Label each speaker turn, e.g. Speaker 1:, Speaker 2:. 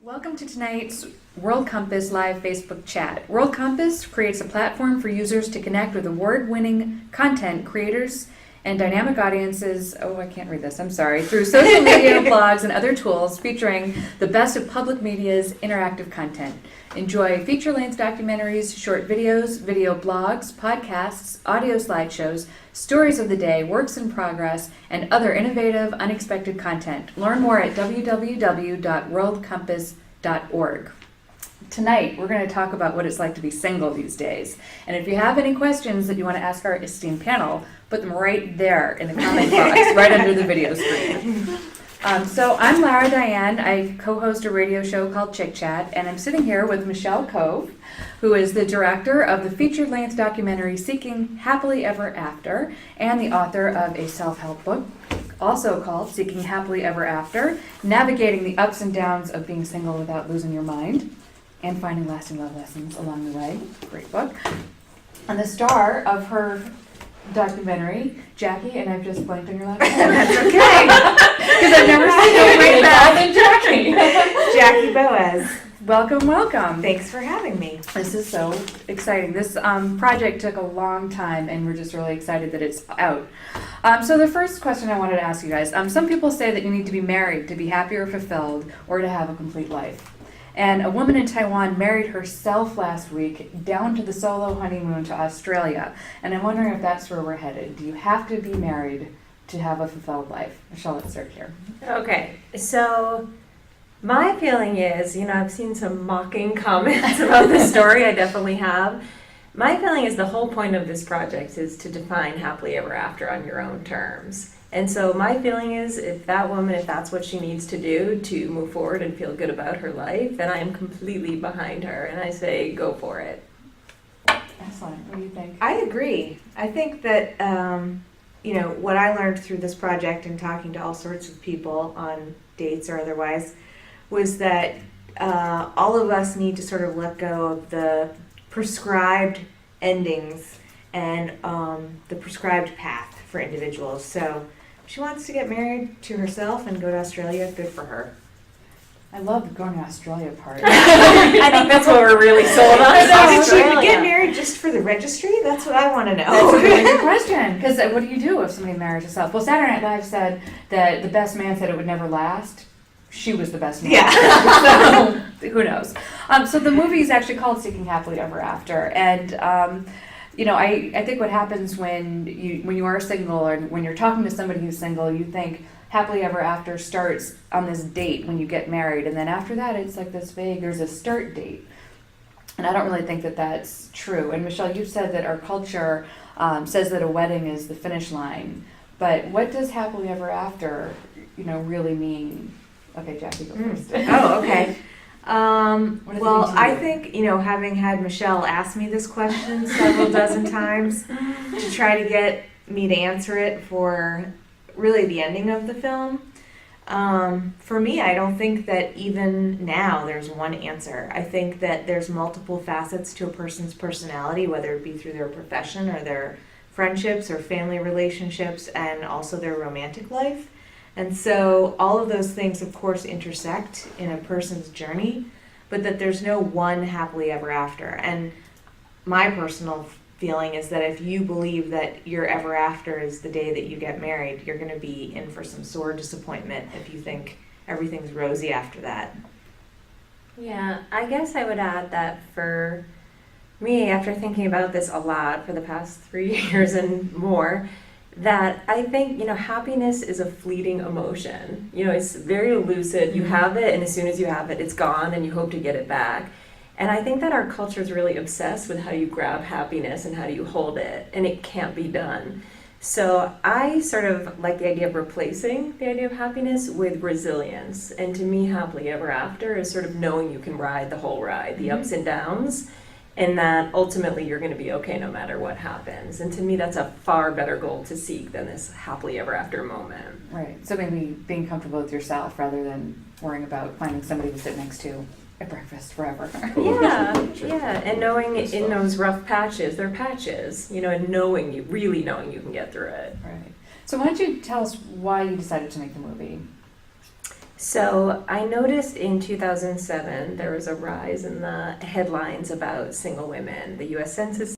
Speaker 1: Welcome to tonight's World Compass live Facebook chat. World Compass creates a platform for users to connect with award-winning content creators and dynamic audiences, through social media, blogs, and other tools featuring the best of public media's interactive content. Enjoy feature-length documentaries, short videos, video blogs, podcasts, audio slideshows, stories of the day, works in progress, and other innovative, unexpected content. Learn more at www.worldcompass.org. Tonight, we're going to talk about what it's like to be single these days. And if you have any questions that you want to ask our esteemed panel, put them right there in the comment box, right under the video screen. So I'm Lara Diane. I co-host a radio show called Chick Chat, and I'm sitting here with Michelle Cove, who is the director of the feature-length documentary Seeking Happily Ever After, and the author of a self-help book, also called Seeking Happily Ever After, Navigating the Ups and Downs of Being Single Without Losing Your Mind, and Finding Lasting Love Lessons Along the Way. Great book. And the star of her documentary, Jackie, and I've just blanked on your last name.
Speaker 2: That's okay.
Speaker 1: Because I've never seen you bring back Jackie.
Speaker 2: Jackie Boaz.
Speaker 1: Welcome, welcome.
Speaker 2: Thanks for having me.
Speaker 1: This is so exciting. This project took a long time, and we're just really excited that it's out. So the first question I wanted to ask you guys, some people say that you need to be married to be happy or fulfilled or to have a complete life. And a woman in Taiwan married herself last week down to the solo honeymoon to Australia. And I'm wondering if that's where we're headed. Do you have to be married to have a fulfilled life? Michelle, let's start here.
Speaker 3: Okay, so my feeling is, I've seen some mocking comments about this story. I definitely have. My feeling is the whole point of this project is to define happily ever after on your own terms. And so my feeling is if that's what she needs to do to move forward and feel good about her life, then I am completely behind her and I say go for it.
Speaker 1: Excellent. What do you think?
Speaker 2: I agree. I think that, what I learned through this project and talking to all sorts of people on dates or otherwise was that all of us need to sort of let go of the prescribed endings and the prescribed path for individuals. So if she wants to get married to herself and go to Australia, good for her.
Speaker 1: I love the going to Australia part.
Speaker 3: I think that's what we're really sold on.
Speaker 2: Did she get married just for the registry? That's what I want to know.
Speaker 1: That's a really good question. Because what do you do if somebody marries herself? Well, Saturday Night Live said that the best man said it would never last. She was the best man.
Speaker 2: Yeah.
Speaker 1: So who knows? So the movie is actually called Seeking Happily Ever After. And I think what happens when you are single or when you're talking to somebody who's single, you think happily ever after starts on this date when you get married, and then after that it's like this vague, there's a start date. And I don't really think that that's true. And Michelle, you've said that our culture says that a wedding is the finish line, but what does happily ever after, really mean? Okay, Jackie, go first.
Speaker 2: Oh, okay.
Speaker 1: Well,
Speaker 2: I think, having had Michelle ask me this question several dozen times to try to get me to answer it for really the ending of the film, for me, I don't think that even now there's one answer. I think that there's multiple facets to a person's personality, whether it be through their profession or their friendships or family relationships and also their romantic life. And so all of those things, of course, intersect in a person's journey, but that there's no one happily ever after. And my personal feeling is that if you believe that your ever after is the day that you get married, you're going to be in for some sore disappointment if you think everything's rosy after that.
Speaker 3: Yeah, I guess I would add that for me, after thinking about this a lot for the past 3 years and more, that I think, happiness is a fleeting emotion. It's very elusive. You have it, and as soon as you have it, it's gone, and you hope to get it back. And I think that our culture is really obsessed with how you grab happiness and how do you hold it, and it can't be done. So I sort of like the idea of replacing the idea of happiness with resilience. And to me, happily ever after is sort of knowing you can ride the whole ride, the ups and downs, and that ultimately you're going to be okay no matter what happens. And to me, that's a far better goal to seek than this happily ever after moment.
Speaker 1: Right. So maybe being comfortable with yourself rather than worrying about finding somebody to sit next to at breakfast forever.
Speaker 3: Yeah. And knowing in those rough patches, they're patches, and really knowing you can get through it.
Speaker 1: Right. So why don't you tell us why you decided to make the movie?
Speaker 3: So I noticed in 2007 there was a rise in the headlines about single women. The U.S. Census